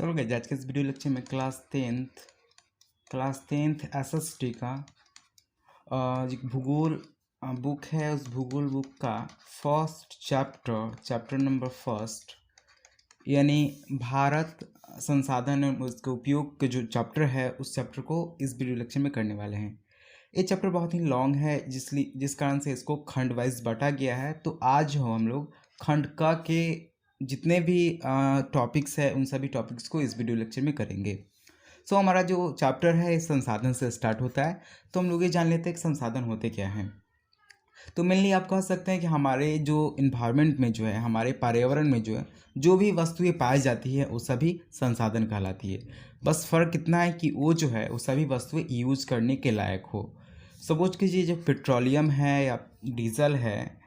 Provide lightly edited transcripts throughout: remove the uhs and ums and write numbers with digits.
चलो गए आज के इस वीडियो लेक्चर में क्लास टेंथ एसएसटी का एक भूगोल बुक है। उस भूगोल बुक का फर्स्ट चैप्टर नंबर फर्स्ट यानी भारत संसाधन और उसके उपयोग के जो चैप्टर है उस चैप्टर को इस वीडियो लेक्चर में करने वाले हैं। ये चैप्टर बहुत ही लॉन्ग है जिस कारण से इसको खंड वाइज बांटा गया है। तो आज हम लोग खंड का के जितने भी टॉपिक्स है उन सभी टॉपिक्स को इस वीडियो लेक्चर में करेंगे। सो हमारा जो चैप्टर है इस संसाधन से स्टार्ट होता है। तो हम लोग ये जान लेते हैं कि संसाधन होते क्या हैं। तो मेनली आप कह सकते हैं कि हमारे जो इन्वायरमेंट में जो है, हमारे पर्यावरण में जो है, जो भी वस्तुएं पाई जाती है वो सभी संसाधन कहलाती है। बस फ़र्क इतना है कि वो जो है वो सभी वस्तुएं यूज करने के लायक हो। सपोज कीजिए जो पेट्रोलियम है या डीजल है,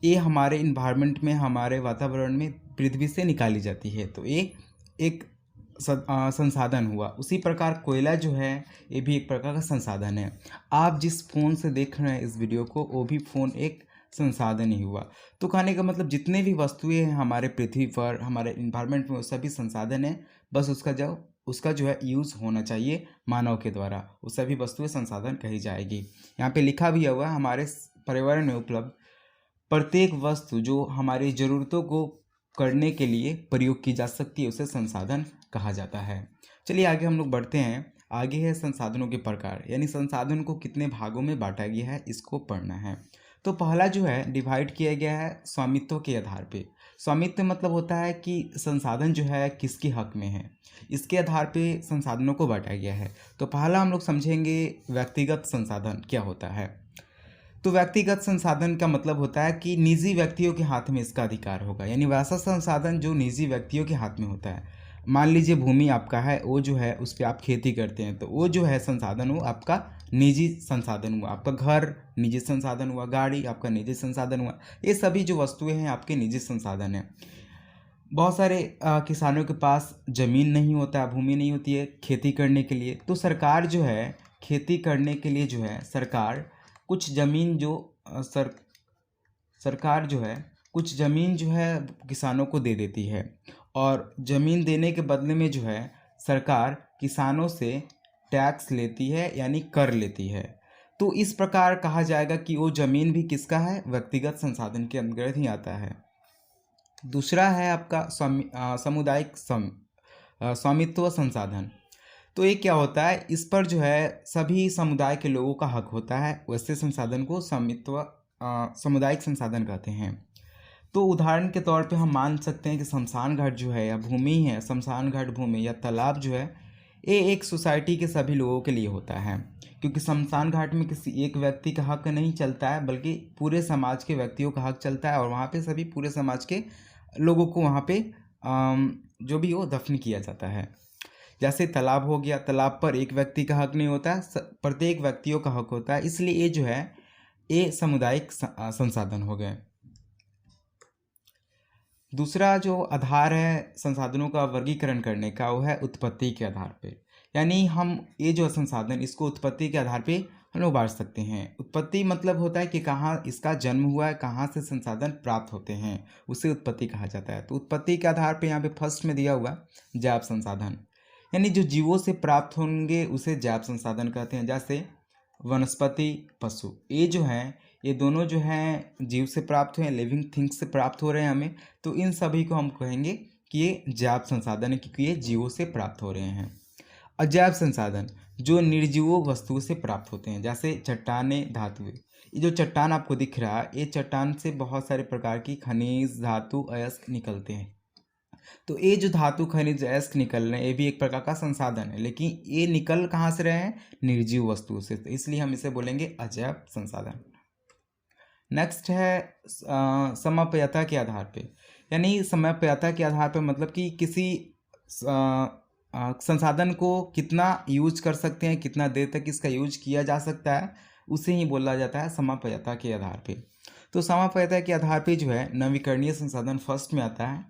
ये हमारे इन्वायरमेंट में, हमारे वातावरण में पृथ्वी से निकाली जाती है, तो ये एक संसाधन हुआ। उसी प्रकार कोयला जो है ये भी एक प्रकार का संसाधन है। आप जिस फ़ोन से देख रहे हैं इस वीडियो को, वो भी फ़ोन एक संसाधन ही हुआ। तो कहने का मतलब जितने भी वस्तुएं हैं हमारे पृथ्वी पर, हमारे इन्वायरमेंट में, वो सभी संसाधन है। बस उसका जो है यूज़ होना चाहिए मानव के द्वारा। वो सभी वस्तुएं संसाधन कही जाएगी। यहाँ पे लिखा भी हुआ है हमारे पर्यावरण में उपलब्ध प्रत्येक वस्तु जो हमारी ज़रूरतों को करने के लिए प्रयोग की जा सकती है उसे संसाधन कहा जाता है। चलिए आगे हम लोग बढ़ते हैं। आगे है संसाधनों के प्रकार, यानी संसाधन को कितने भागों में बांटा गया है इसको पढ़ना है। तो पहला जो है डिवाइड किया गया है स्वामित्व के आधार पे। स्वामित्व मतलब होता है कि संसाधन जो है किसके हक में है, इसके आधार पे संसाधनों को बांटा गया है। तो पहला हम लोग समझेंगे व्यक्तिगत संसाधन क्या होता है। तो व्यक्तिगत संसाधन का मतलब होता है कि निजी व्यक्तियों के हाथ में इसका अधिकार होगा, यानी वैसा संसाधन जो निजी व्यक्तियों के हाथ में होता है। मान लीजिए भूमि आपका है, वो जो है उस पर आप खेती करते हैं, तो वो जो है संसाधन वो आपका निजी संसाधन हुआ। आपका घर निजी संसाधन हुआ, गाड़ी आपका निजी संसाधन हुआ। ये सभी जो वस्तुएं हैं आपके निजी संसाधन हैं। बहुत सारे किसानों के पास ज़मीन नहीं होता है, भूमि नहीं होती है खेती करने के लिए। तो सरकार जो है खेती करने के लिए जो है सरकार कुछ ज़मीन सरकार जो है कुछ ज़मीन जो है किसानों को दे देती है, और ज़मीन देने के बदले में जो है सरकार किसानों से टैक्स लेती है, यानी कर लेती है। तो इस प्रकार कहा जाएगा कि वो ज़मीन भी किसका है, व्यक्तिगत संसाधन के अंतर्गत ही आता है। दूसरा है आपका सामुदायिक स्वामित्व संसाधन। तो ये क्या होता है, इस पर जो है सभी समुदाय के लोगों का हक होता है। वैसे संसाधन को सामुदायिक संसाधन कहते हैं। तो उदाहरण के तौर पे हम मान सकते हैं कि शमशान घाट जो है या भूमि है, शमशान घाट भूमि या तालाब जो है, ये एक सोसाइटी के सभी लोगों के लिए होता है। क्योंकि शमशान घाट में किसी एक व्यक्ति का हक नहीं चलता है, बल्कि पूरे समाज के व्यक्तियों का हक चलता है, और वहाँ पे सभी पूरे समाज के लोगों को वहाँ पे जो भी हो दफन किया जाता है। जैसे तालाब हो गया, तालाब पर एक व्यक्ति का हक नहीं होता है, प्रत्येक व्यक्तियों का हक होता है। इसलिए ये जो है ये सामुदायिक संसाधन हो गए। दूसरा जो आधार है संसाधनों का वर्गीकरण करने का, वो है उत्पत्ति के आधार पे। यानी हम ये जो संसाधन इसको उत्पत्ति के आधार पे हम लोग बांट सकते हैं। उत्पत्ति मतलब होता है कि कहाँ इसका जन्म हुआ है, कहाँ से संसाधन प्राप्त होते हैं, उसे उत्पत्ति कहा जाता है। तो उत्पत्ति के आधार पे यहाँ पे फर्स्ट में दिया हुआ जैव संसाधन, यानी जो जीवों से प्राप्त होंगे उसे जैव संसाधन कहते हैं। जैसे वनस्पति, पशु, ये जो हैं ये दोनों जो हैं जीव से प्राप्त हुए हैं, लिविंग थिंग्स से प्राप्त हो रहे हैं हमें। तो इन सभी को हम कहेंगे कि ये जैव संसाधन है, क्योंकि ये जीवों से प्राप्त हो रहे हैं। अजैव संसाधन जो निर्जीवों वस्तुओं से प्राप्त होते हैं, जैसे चट्टानें, धातुएं। ये जो चट्टान आपको दिख रहा है, ये चट्टान से बहुत सारे प्रकार की खनिज, धातु, अयस्क निकलते हैं। तो ये जो धातु, खनिज, अयस्क निकल रहे हैं, ये भी एक प्रकार का संसाधन है, लेकिन ये निकल कहाँ से रहे हैं, निर्जीव वस्तुओं से। तो इसलिए हम इसे बोलेंगे अजैव संसाधन। नेक्स्ट है समप्यता के आधार पे, यानी समप्यता के आधार पे मतलब कि किसी संसाधन को कितना यूज कर सकते हैं, कितना देर तक इसका यूज किया जा सकता है, उसे ही बोला जाता है समप्यता के आधार पे। तो समप्यता के आधार पे जो है नवीकरणीय संसाधन फर्स्ट में आता है।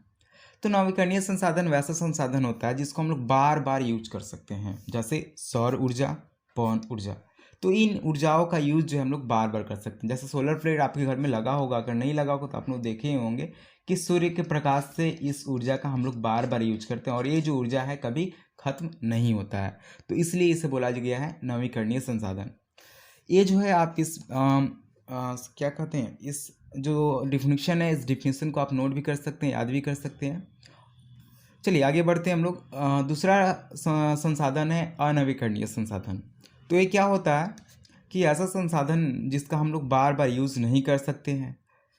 तो नवीकरणीय संसाधन वैसा संसाधन होता है जिसको हम लोग बार बार यूज कर सकते हैं, जैसे सौर ऊर्जा, पवन ऊर्जा। तो इन ऊर्जाओं का यूज जो है हम लोग बार बार कर सकते हैं। जैसे सोलर प्लेट आपके घर में लगा होगा, अगर नहीं लगा होगा तो आप लोग देखे ही होंगे कि सूर्य के प्रकाश से इस ऊर्जा का हम लोग बार बार यूज करते हैं और ये जो ऊर्जा है कभी खत्म नहीं होता है, तो इसलिए इसे बोला गया है नवीकरणीय संसाधन। ये जो है आप इस क्या कहते हैं, इस जो डिफिनीशन है, इस डिफिनीशन को आप नोट भी कर सकते हैं, याद भी कर सकते हैं। चलिए आगे बढ़ते हैं हम लोग। दूसरा संसाधन है अनवीकरणीय संसाधन। तो ये क्या होता है कि ऐसा संसाधन जिसका हम लोग बार बार यूज़ नहीं कर सकते हैं,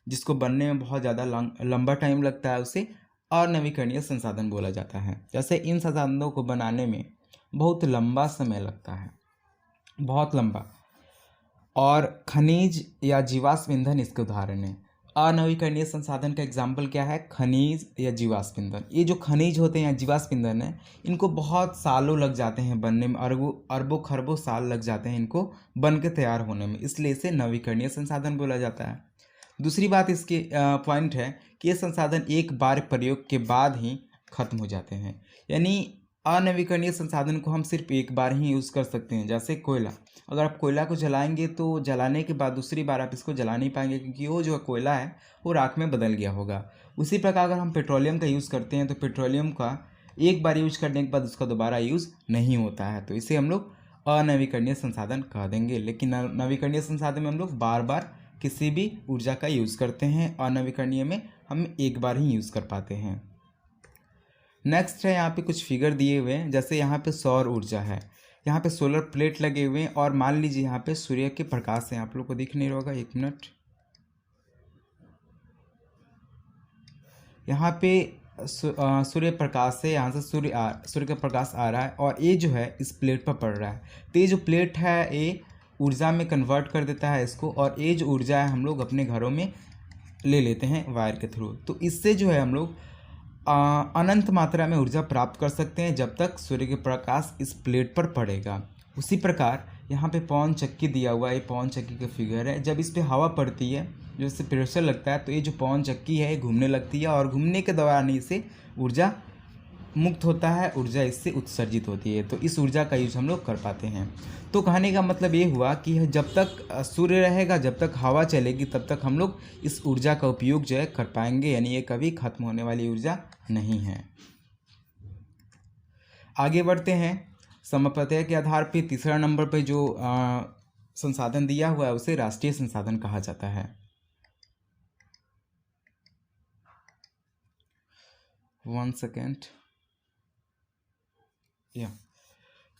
जिसको बनने में बहुत ज़्यादा लंबा टाइम लगता है, उसे अनवीकरणीय संसाधन बोला जाता है। जैसे इन संसाधनों को बनाने में बहुत लंबा समय लगता है, बहुत लंबा, और खनिज या जीवाश्म ईंधन इसके उदाहरण है। अनवीकरणीय संसाधन का एग्जाम्पल क्या है? खनिज या जीवाश्म ईंधन। ये जो खनिज होते हैं या जीवाश्म ईंधन है, इनको बहुत सालों लग जाते हैं बनने में, अरबों खरबों साल लग जाते हैं इनको बन के तैयार होने में, इसलिए इसे नवीकरणीय संसाधन बोला जाता है। दूसरी बात इसके पॉइंट है कि ये संसाधन एक बार प्रयोग के बाद ही खत्म हो जाते हैं, यानी अनवीकरणीय संसाधन को हम सिर्फ एक बार ही यूज़ कर सकते हैं। जैसे कोयला, अगर आप कोयला को जलाएंगे तो जलाने के बाद दूसरी बार आप इसको जला नहीं पाएंगे, क्योंकि वो जो कोयला है वो राख में बदल गया होगा। उसी प्रकार अगर हम पेट्रोलियम का यूज़ करते हैं तो पेट्रोलियम का एक बार यूज करने के बाद उसका दोबारा यूज़ नहीं होता है, तो इसे हम लोग अनवीकरणीय संसाधन कह देंगे। लेकिन नवीकरणीय संसाधन में हम लोग बार बार किसी भी ऊर्जा का यूज़ करते हैं, अनवीकरणीय में हम एक बार ही यूज़ कर पाते हैं। नेक्स्ट है, यहाँ पे कुछ फिगर दिए हुए हैं। जैसे यहाँ पे सौर ऊर्जा है, यहाँ पे सोलर प्लेट लगे हुए हैं, और मान लीजिए यहाँ पे सूर्य के प्रकाश से, आप लोग को दिख नहीं रहा होगा, एक मिनट, यहाँ पे सूर्य प्रकाश से, यहाँ से सूर्य का प्रकाश आ रहा है और ये जो है इस प्लेट पर पड़ रहा है। तो ये जो प्लेट है ये ऊर्जा में कन्वर्ट कर देता है इसको, और ये जो ऊर्जा है हम लोग अपने घरों में ले लेते हैं वायर के थ्रू। तो इससे जो है हम लोग अनंत मात्रा में ऊर्जा प्राप्त कर सकते हैं जब तक सूर्य के प्रकाश इस प्लेट पर पड़ेगा। उसी प्रकार यहाँ पे पवन चक्की दिया हुआ है, ये पवन चक्की का फिगर है। जब इस पर हवा पड़ती है, जो इससे प्रेशर लगता है, तो ये जो पवन चक्की है घूमने लगती है, और घूमने के दौरान इससे ऊर्जा मुक्त होता है, ऊर्जा इससे उत्सर्जित होती है। तो इस ऊर्जा का यूज हम लोग कर पाते हैं। तो कहने का मतलब ये हुआ कि जब तक सूर्य रहेगा, जब तक हवा चलेगी, तब तक हम लोग इस ऊर्जा का उपयोग जो है कर पाएंगे, यानी ये कभी खत्म होने वाली ऊर्जा नहीं है। आगे बढ़ते हैं। समप्रत्यय के आधार पे तीसरा नंबर पे जो संसाधन दिया हुआ है उसे राष्ट्रीय संसाधन कहा जाता है। 1 सेकेंड।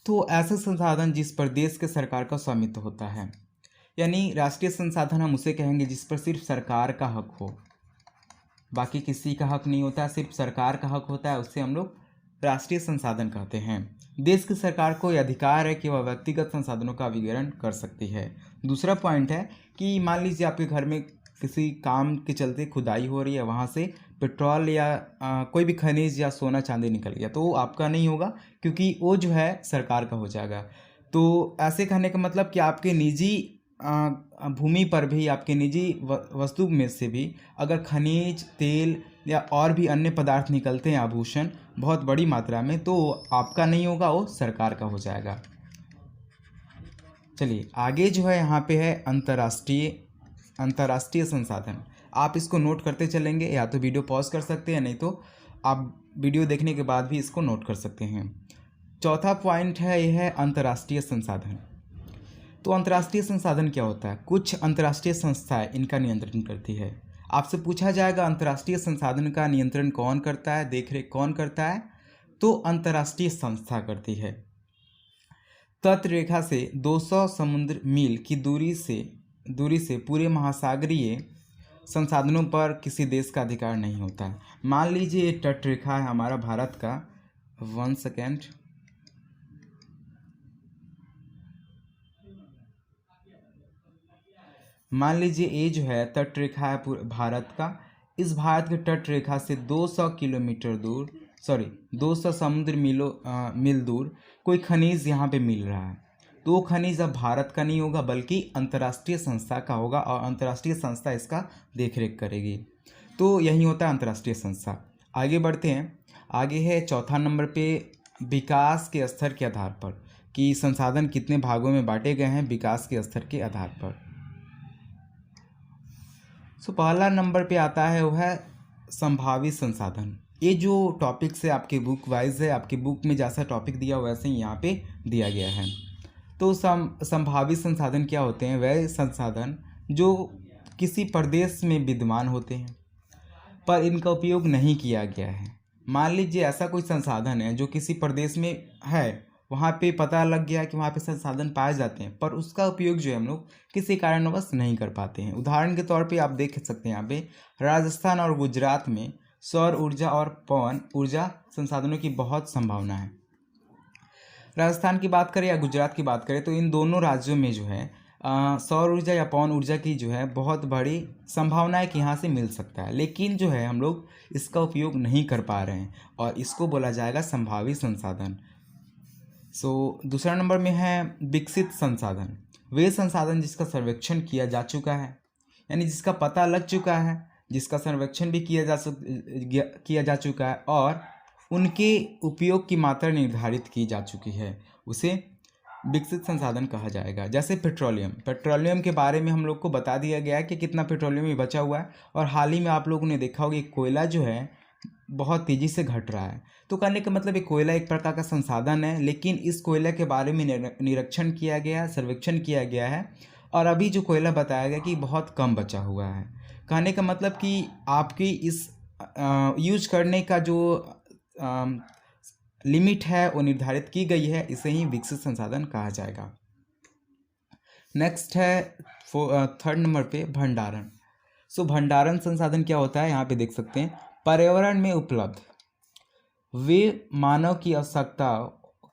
तो ऐसे संसाधन जिस पर देश के सरकार का स्वामित्व होता है, यानी राष्ट्रीय संसाधन हम उसे कहेंगे जिस पर सिर्फ सरकार का हक हो, बाकी किसी का हक नहीं होता, सिर्फ सरकार का हक होता है, उससे हम लोग राष्ट्रीय संसाधन कहते हैं। देश की सरकार को यह अधिकार है कि वह व्यक्तिगत संसाधनों का विवरण कर सकती है। दूसरा पॉइंट है कि मान लीजिए आपके घर में किसी काम के चलते खुदाई हो रही है, वहाँ से पेट्रोल या कोई भी खनिज या सोना चांदी निकल गया, तो वो आपका नहीं होगा, क्योंकि वो जो है सरकार का हो जाएगा। तो ऐसे कहने का मतलब कि आपके निजी भूमि पर भी, आपके निजी वस्तु में से भी अगर खनिज, तेल या और भी अन्य पदार्थ निकलते हैं, आभूषण बहुत बड़ी मात्रा में, तो आपका नहीं होगा, वो सरकार का हो जाएगा। चलिए आगे जो है यहाँ पे है अंतर्राष्ट्रीय संसाधन। आप इसको नोट करते चलेंगे, या तो वीडियो पॉज कर सकते हैं, नहीं तो आप वीडियो देखने के बाद भी इसको नोट कर सकते हैं। चौथा पॉइंट है, यह है अंतर्राष्ट्रीय संसाधन। तो अंतर्राष्ट्रीय संसाधन क्या होता है? कुछ अंतर्राष्ट्रीय संस्थाएं इनका नियंत्रण करती है। आपसे पूछा जाएगा अंतर्राष्ट्रीय संसाधन का नियंत्रण कौन करता है, देखरेख कौन करता है? तो अंतर्राष्ट्रीय संस्था करती है। तट रेखा से 200 समुद्र मील की दूरी से पूरे महासागरीय संसाधनों पर किसी देश का अधिकार नहीं होता है। मान लीजिए ये तट रेखा है हमारा भारत का। 1 सेकेंड। मान लीजिए ये जो है तट रेखा है पूरे भारत का। इस भारत के तट रेखा से 200 किलोमीटर दूर, 200 समुद्र मील दूर कोई खनिज यहाँ पे मिल रहा है। तो वो खनिज अब भारत का नहीं होगा, बल्कि अंतर्राष्ट्रीय संस्था का होगा, और अंतर्राष्ट्रीय संस्था इसका देखरेख करेगी। तो यही होता है अंतर्राष्ट्रीय संस्था। आगे बढ़ते हैं। आगे है चौथा नंबर पे विकास के स्तर के आधार पर, कि संसाधन कितने भागों में बांटे गए हैं विकास के स्तर के आधार पर। पहला नंबर पे आता है वो है संभावित संसाधन, ये जो टॉपिक्स है आपके बुक वाइज है, आपकी बुक में जैसा टॉपिक दिया वैसे ही यहाँ पे दिया गया है। तो संभावित संसाधन क्या होते हैं? वह संसाधन जो किसी प्रदेश में विद्यमान होते हैं पर इनका उपयोग नहीं किया गया है। मान लीजिए ऐसा कोई संसाधन है जो किसी प्रदेश में है, वहाँ पे पता लग गया कि वहाँ पे संसाधन पाए जाते हैं, पर उसका उपयोग जो है हम लोग किसी कारणवश नहीं कर पाते हैं। उदाहरण के तौर पे आप देख सकते हैं यहाँ पे राजस्थान और गुजरात में सौर ऊर्जा और पवन ऊर्जा संसाधनों की बहुत संभावना है। राजस्थान की बात करें या गुजरात की बात करें तो इन दोनों राज्यों में जो है सौर ऊर्जा या पवन ऊर्जा की जो है बहुत बड़ी संभावना है कि यहाँ से मिल सकता है, लेकिन जो है हम लोग इसका उपयोग नहीं कर पा रहे हैं और इसको बोला जाएगा संभावित संसाधन। दूसरा नंबर में है विकसित संसाधन। वे संसाधन जिसका सर्वेक्षण किया जा चुका है, यानी जिसका पता लग चुका है, जिसका सर्वेक्षण भी किया जा चुका है और उनके उपयोग की मात्रा निर्धारित की जा चुकी है, उसे विकसित संसाधन कहा जाएगा। जैसे पेट्रोलियम के बारे में हम लोग को बता दिया गया है कि कितना पेट्रोलियम बचा हुआ है, और हाल ही में आप लोगों ने देखा होगा कि कोयला जो है बहुत तेज़ी से घट रहा है। तो कहने का मतलब ये कोयला एक प्रकार का संसाधन है, लेकिन इस कोयला के बारे में निरीक्षण किया गया, सर्वेक्षण किया गया है और अभी जो कोयला बताया गया कि बहुत कम बचा हुआ है। कहने का मतलब कि आपकी इस यूज करने का जो लिमिट है वो निर्धारित की गई है, इसे ही विकसित संसाधन कहा जाएगा। नेक्स्ट है थर्ड नंबर पे भंडारण। भंडारण संसाधन क्या होता है? यहाँ पे देख सकते हैं पर्यावरण में उपलब्ध वे मानव की आवश्यकता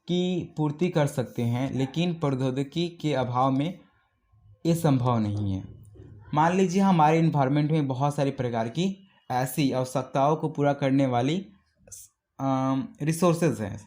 की पूर्ति कर सकते हैं, लेकिन प्रौद्योगिकी के अभाव में ये संभव नहीं है। मान लीजिए हमारे इन्वायरमेंट में बहुत सारी प्रकार की ऐसी आवश्यकताओं को पूरा करने वाली रिसोर्सेज हैं,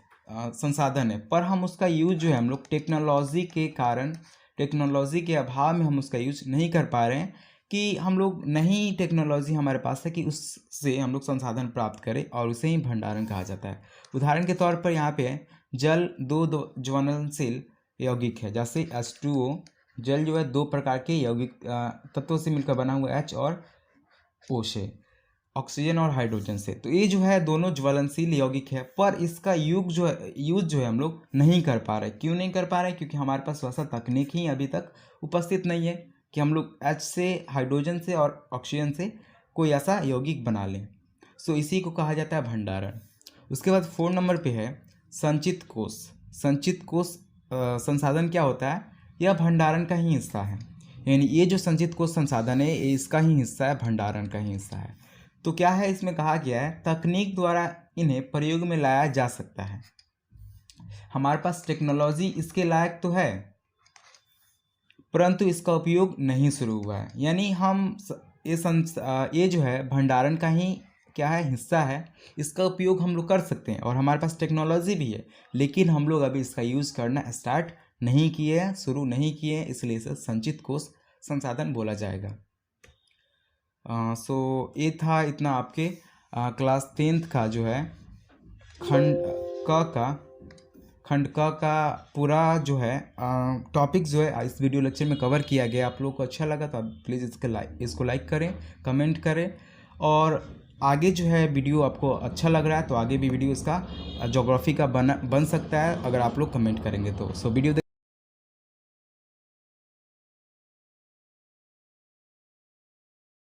संसाधन है, पर हम उसका यूज जो है हम लोग टेक्नोलॉजी के कारण, टेक्नोलॉजी के अभाव में हम उसका यूज नहीं कर पा रहे हैं कि हम लोग नई टेक्नोलॉजी हमारे पास है कि उससे हम लोग संसाधन प्राप्त करें, और उसे ही भंडारण कहा जाता है। उदाहरण के तौर पर यहाँ पे जल दो ज्वलनशील यौगिक है, जैसे H2O। जल जो है दो प्रकार के यौगिक तत्वों से मिलकर बना हुआ H और O से, ऑक्सीजन और हाइड्रोजन से। तो ये जो है दोनों ज्वलनशील यौगिक है, पर इसका यूज जो है हम लोग नहीं कर पा रहे। क्यों नहीं कर पा रहे? क्योंकि हमारे पास वैसा तकनीक ही अभी तक उपस्थित नहीं है कि हम लोग H से, हाइड्रोजन से और ऑक्सीजन से कोई ऐसा यौगिक बना लें। इसी को कहा जाता है भंडारण। उसके बाद 4 नंबर पे है संचित कोष। संचित कोष संसाधन क्या होता है? यह भंडारण का ही हिस्सा है, यानी ये जो संचित कोष संसाधन है ये इसका ही हिस्सा है, भंडारण का ही हिस्सा है। तो क्या है इसमें कहा गया है तकनीक द्वारा इन्हें प्रयोग में लाया जा सकता है। हमारे पास टेक्नोलॉजी इसके लायक तो है, परंतु इसका उपयोग नहीं शुरू हुआ है। यानी हम ये जो है भंडारण का ही क्या है, हिस्सा है। इसका उपयोग हम लोग कर सकते हैं और हमारे पास टेक्नोलॉजी भी है, लेकिन हम लोग अभी इसका यूज़ करना स्टार्ट नहीं किए हैं, शुरू नहीं किए हैं, इसलिए इसे संचित कोष संसाधन बोला जाएगा। ये था इतना आपके क्लास 10th का जो है खंड क का पूरा जो है टॉपिक जो है इस वीडियो लेक्चर में कवर किया गया। आप लोग को अच्छा लगा तो आप प्लीज़ इसको लाइक करें, कमेंट करें, और आगे जो है वीडियो आपको अच्छा लग रहा है तो आगे भी वीडियो इसका ज्योग्राफी का बन सकता है अगर आप लोग कमेंट करेंगे तो। वीडियो